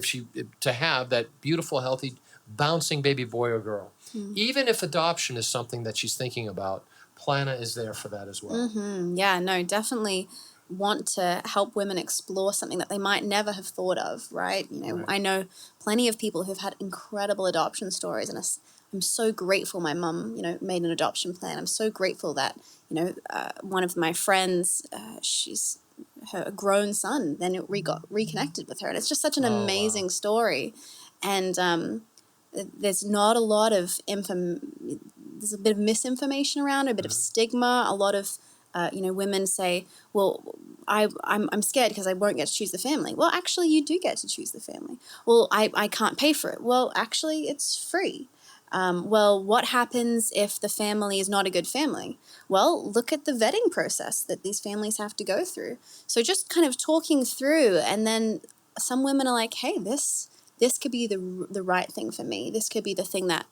to have that beautiful, healthy, bouncing baby boy or girl. Even if adoption is something that she's thinking about, Planner is there for that as well. Yeah, no, definitely want to help women explore something that they might never have thought of, right? Right. I know plenty of people who've had incredible adoption stories, and I'm so grateful my mum, made an adoption plan. I'm so grateful that, one of my friends, she's her grown son then got reconnected with her, and it's just such an amazing story. And there's not a lot of there's a bit of misinformation around, a bit of stigma. A lot of women say, "Well, I'm scared because I won't get to choose the family." Well, actually, you do get to choose the family. Well, I can't pay for it. Well, actually, it's free. Well, what happens if the family is not a good family? Well, look at the vetting process that these families have to go through. So just kind of talking through, and then some women are like, "Hey, this could be the right thing for me. This could be the thing that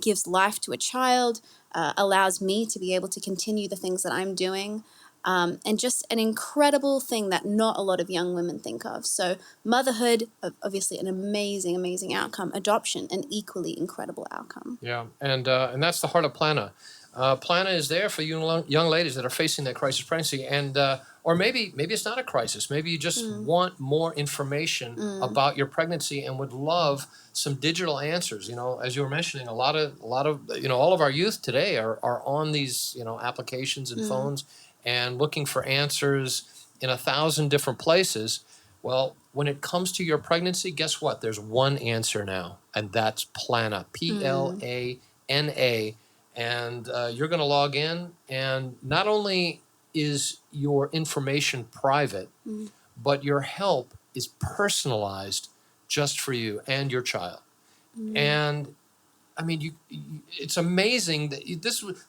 gives life to a child, allows me to be able to continue the things that I'm doing." and just an incredible thing that not a lot of young women think of. So motherhood, obviously an amazing, amazing outcome. Adoption, an equally incredible outcome. Yeah, and that's the heart of Plana. Plana is there for you young ladies that are facing that crisis pregnancy, and or maybe it's not a crisis. Maybe you just want more information about your pregnancy and would love some digital answers. You know, as you were mentioning, a lot of all of our youth today are on these applications and phones and looking for answers in 1,000 different places. Well, when it comes to your pregnancy, guess what? There's one answer now, and that's Plana, Plana. And you're going to log in, and not only is your information private, but your help is personalized just for you and your child. And I mean, it's amazing that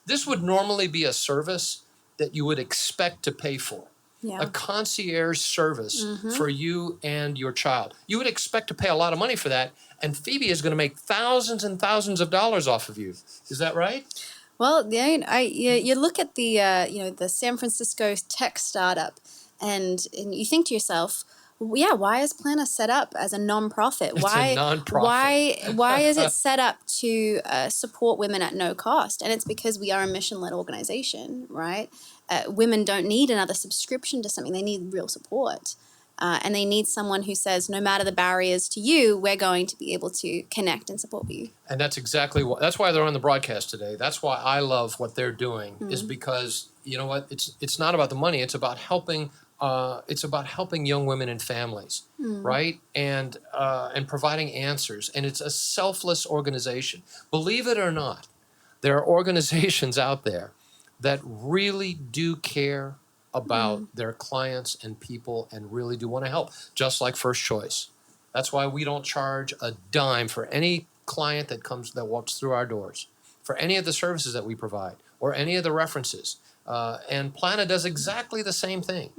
this would normally be a service that you would expect to pay for. Yeah. A concierge service for you and your child. You would expect to pay a lot of money for that, and Phoebe is going to make thousands and thousands of dollars off of you. Is that right? Well, you look at the the San Francisco tech startup, and you think to yourself, yeah, why is Plana set up as a nonprofit? It's a nonprofit. Why is it set up to support women at no cost? And it's because we are a mission-led organization, right? Women don't need another subscription to something; they need real support. And they need someone who says, no matter the barriers to you, we're going to be able to connect and support you. And that's exactly that's why they're on the broadcast today. That's why I love what they're doing, is because, you know what, it's not about the money. It's about helping young women and families, right? And providing answers. And it's a selfless organization. Believe it or not, there are organizations out there that really do care about their clients and people and really do want to help, just like First Choice. That's why we don't charge a dime for any client that walks through our doors, for any of the services that we provide or any of the references. And Plana does exactly the same thing,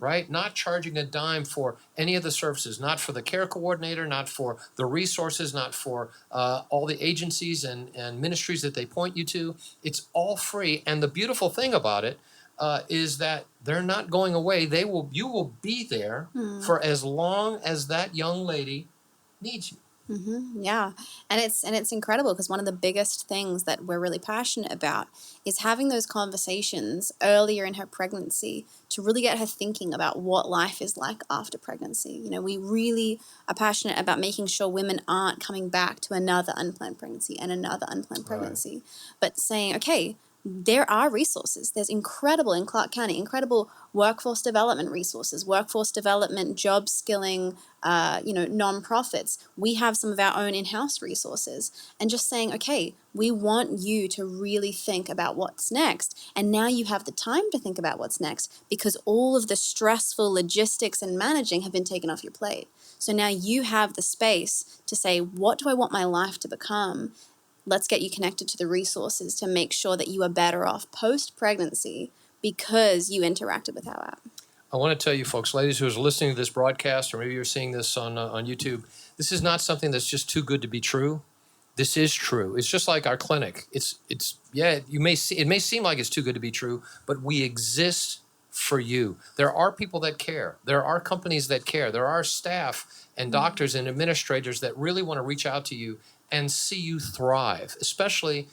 right? Not charging a dime for any of the services, not for the care coordinator, not for the resources, not for all the agencies and ministries that they point you to. It's all free. And the beautiful thing about it is that they're not going away. You will be there for as long as that young lady needs you. Yeah, and it's incredible because one of the biggest things that we're really passionate about is having those conversations earlier in her pregnancy to really get her thinking about what life is like after pregnancy. You know, we really are passionate about making sure women aren't coming back to another unplanned pregnancy and another unplanned pregnancy, but saying, okay, there are resources. There's incredible in Clark County, incredible workforce development resources, workforce development, job skilling, nonprofits. We have some of our own in-house resources, and just saying, okay, we want you to really think about what's next. And now you have the time to think about what's next because all of the stressful logistics and managing have been taken off your plate. So now you have the space to say, what do I want my life to become? Let's get you connected to the resources to make sure that you are better off post-pregnancy because you interacted with our app. I want to tell you folks, ladies who are listening to this broadcast, or maybe you're seeing this on YouTube, this is not something that's just too good to be true. This is true. It's just like our clinic. It may seem like it's too good to be true, but we exist for you. There are people that care. There are companies that care. There are staff and doctors and administrators that really want to reach out to you and see you thrive, especially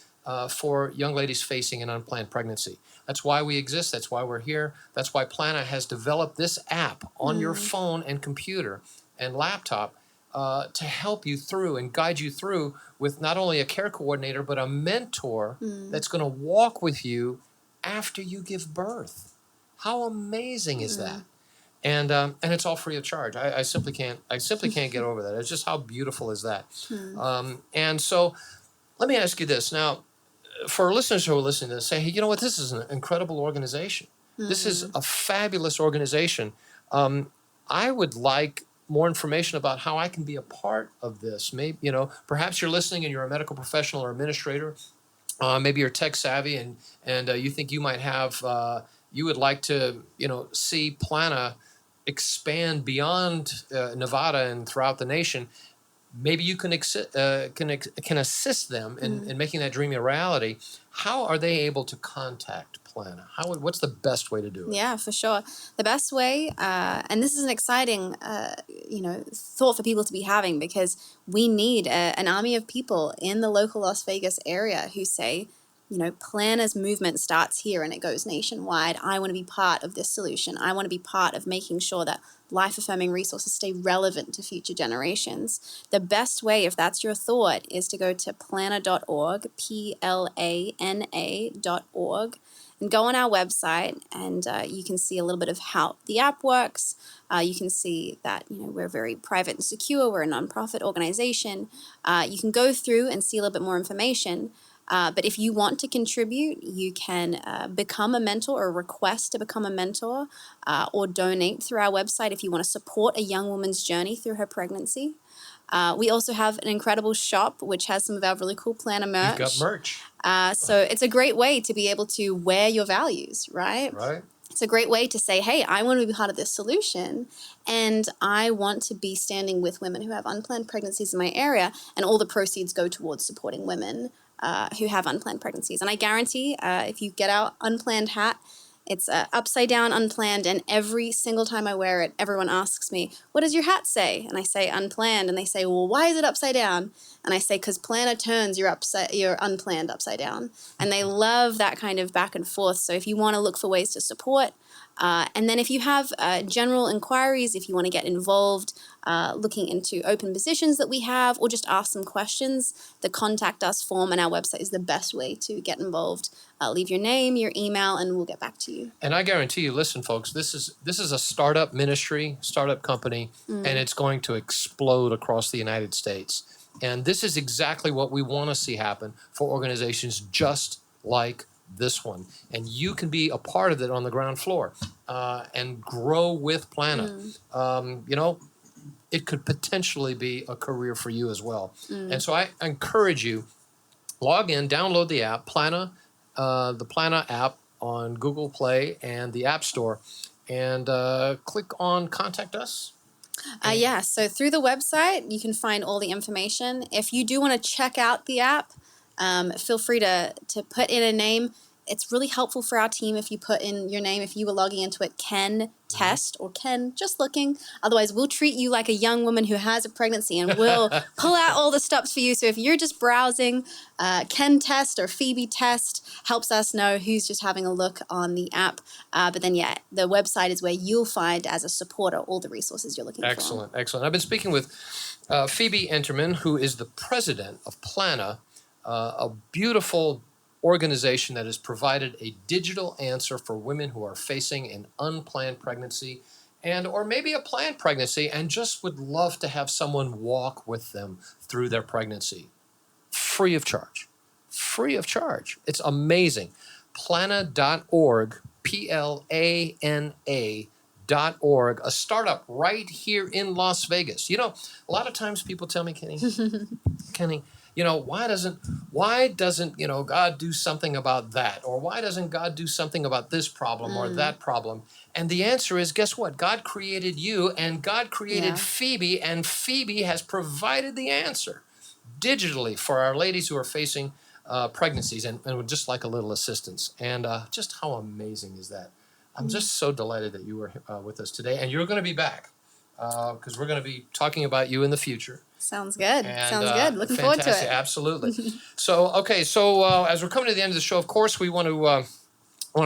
for young ladies facing an unplanned pregnancy. That's why we exist. That's why we're here. That's why Plana has developed this app on your phone and computer and laptop to help you through and guide you through with not only a care coordinator, but a mentor that's going to walk with you after you give birth. How amazing is that? And it's all free of charge. I simply can't get over that. It's just how beautiful is that. And so let me ask you this. Now, for our listeners who are listening to this, say, hey, you know what? This is an incredible organization. This is a fabulous organization. I would like more information about how I can be a part of this. Maybe, perhaps you're listening and you're a medical professional or administrator. Maybe you're tech savvy and you think you might have, you would like to, see Plana expand beyond Nevada and throughout the nation. maybe you can assist them in making that dream a reality. How are they able to contact Plana? What's the best way to do it? Yeah, for sure. The best way, and this is an exciting, thought for people to be having, because we need an army of people in the local Las Vegas area who say, Plana's movement starts here and it goes nationwide. I want to be part of this solution. I want to be part of making sure that life-affirming resources stay relevant to future generations. The best way, if that's your thought, is to go to plana.org, plana.org, and go on our website, and you can see a little bit of how the app works. You can see that we're very private and secure. We're a nonprofit organization. You can go through and see a little bit more information. But if you want to contribute, you can become a mentor or request to become a mentor, or donate through our website if you want to support a young woman's journey through her pregnancy. We also have an incredible shop which has some of our really cool Plana merch. You've got merch. So it's a great way to be able to wear your values, right? Right. It's a great way to say, hey, I want to be part of this solution, and I want to be standing with women who have unplanned pregnancies in my area, and all the proceeds go towards supporting women who have unplanned pregnancies. And I guarantee if you get our unplanned hat, it's upside down, unplanned, and every single time I wear it, everyone asks me, what does your hat say? And I say unplanned, and they say, well, why is it upside down? And I say, because Plana turns your unplanned upside down. And they love that kind of back and forth. So if you want to look for ways to support, and then if you have general inquiries, if you want to get involved, looking into open positions that we have, or just ask some questions, the Contact Us form on our website is the best way to get involved. Leave your name, your email, and we'll get back to you. And I guarantee you, listen, folks, this is a startup ministry, startup company, and it's going to explode across the United States. And this is exactly what we want to see happen for organizations just like this one. And you can be a part of it on the ground floor and grow with Plana. It could potentially be a career for you as well. And so I encourage you, log in, download the app, Plana, the Plana app on Google Play and the App Store, and click on Contact Us. So through the website, you can find all the information. If you do want to check out the app, feel free to put in a name. It's really helpful for our team if you put in your name, if you were logging into it, Ken Test or Ken Just Looking. Otherwise, we'll treat you like a young woman who has a pregnancy, and we'll pull out all the stops for you. So if you're just browsing, Ken Test or Phoebe Test helps us know who's just having a look on the app. But then, the website is where you'll find, as a supporter, all the resources you're looking for. Excellent. I've been speaking with Phoebe Enterman, who is the president of Plana, a beautiful organization that has provided a digital answer for women who are facing an unplanned pregnancy or maybe a planned pregnancy and just would love to have someone walk with them through their pregnancy. Free of charge. It's amazing. Plana.org, PLANA.org, a startup right here in Las Vegas. A lot of times people tell me, Kenny, why doesn't God do something about that? Or why doesn't God do something about this problem or that problem? And the answer is, guess what? God created you, and God created Phoebe, and Phoebe has provided the answer digitally for our ladies who are facing pregnancies and would just like a little assistance. And just how amazing is that? I'm just so delighted that you were with us today, and you're going to be back because we're going to be talking about you in the future. Sounds good. And, Looking forward to it. Absolutely. So as we're coming to the end of the show, of course, we want to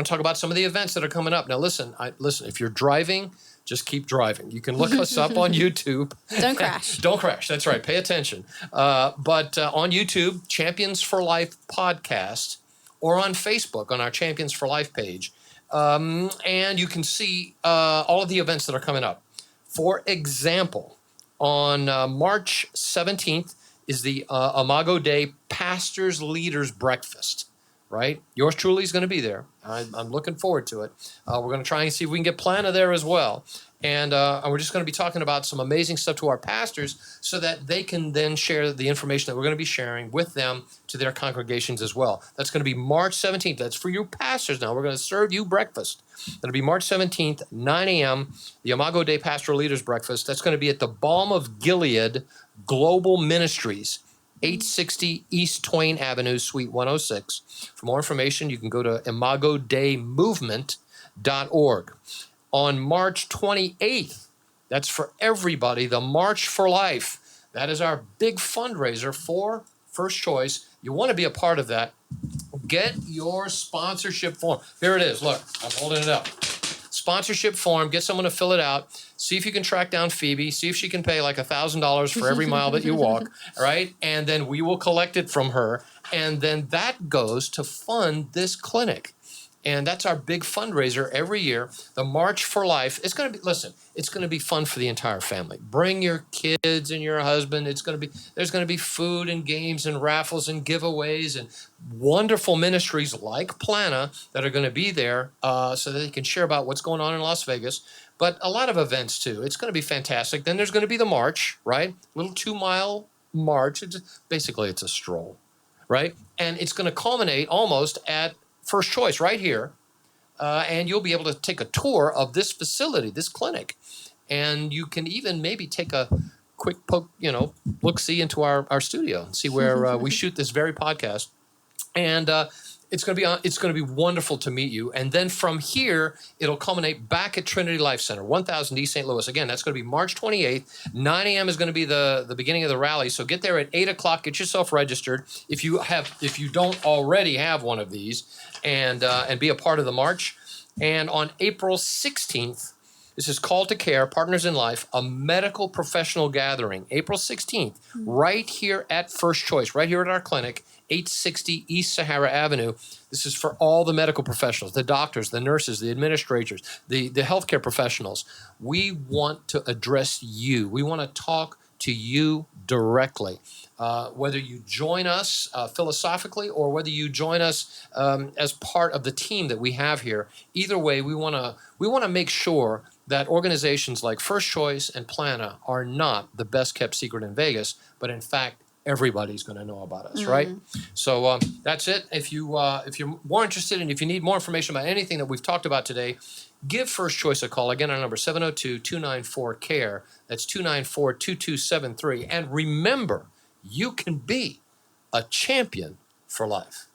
talk about some of the events that are coming up. Now, listen. If you're driving, just keep driving. You can look us up on YouTube. Don't crash. Don't crash. That's right. Pay attention. But on YouTube, Champions for Life podcast, or on Facebook on our Champions for Life page, and you can see all of the events that are coming up. For example, on March 17th is the Imago Dei Pastors Leaders Breakfast, right? Yours truly is going to be there. I'm looking forward to it. We're going to try and see if we can get Plana there as well. And we're just going to be talking about some amazing stuff to our pastors so that they can then share the information that we're going to be sharing with them to their congregations as well. That's going to be March 17th. That's for you pastors now. We're going to serve you breakfast. That'll be March 17th, 9 a.m., the Imago Dei Pastoral Leaders Breakfast. That's going to be at the Balm of Gilead Global Ministries, 860 East Twain Avenue, Suite 106. For more information, you can go to imagodeimovement.org. On March 28th, that's for everybody, the March for Life. That is our big fundraiser for First Choice. You want to be a part of that. Get your sponsorship form. Here it is. Look, I'm holding it up. Sponsorship form. Get someone to fill it out. See if you can track down Phoebe. See if she can pay like $1,000 for every mile that you walk. All right. And then we will collect it from her. And then that goes to fund this clinic. And that's our big fundraiser every year. The March for Life. It's going to be, listen, it's going to be fun for the entire family. Bring your kids and your husband. There's going to be food and games and raffles and giveaways and wonderful ministries like Plana that are going to be there so that they can share about what's going on in Las Vegas. But a lot of events too. It's going to be fantastic. Then there's going to be the march, right? Little 2-mile march. Basically, it's a stroll, right? And it's going to culminate almost at First Choice right here, and you'll be able to take a tour of this facility, this clinic, and you can even maybe take a quick poke, look-see into our studio and see where we shoot this very podcast. And it's going to be wonderful to meet you. And then from here, it'll culminate back at Trinity Life Center, 1000 East St. Louis. Again, that's going to be March 28th. 9 a.m. is going to be the beginning of the rally. So get there at 8 o'clock. Get yourself registered if you don't already have one of these, and be a part of the march. And on April 16th, this is Call to Care, Partners in Life, a medical professional gathering. April 16th, right here at First Choice, right here at our clinic, 860 East Sahara Avenue. This is for all the medical professionals, the doctors, the nurses, the administrators, the healthcare professionals. We want to address you. We want to talk to you directly. Whether you join us philosophically or whether you join us as part of the team that we have here, either way, we want to make sure that organizations like First Choice and Plana are not the best kept secret in Vegas, but in fact, everybody's going to know about us, right? So that's it. If you're more interested and if you need more information about anything that we've talked about today, give First Choice a call. Again, our number 702-294-CARE. That's 294-2273. And remember, you can be a champion for life.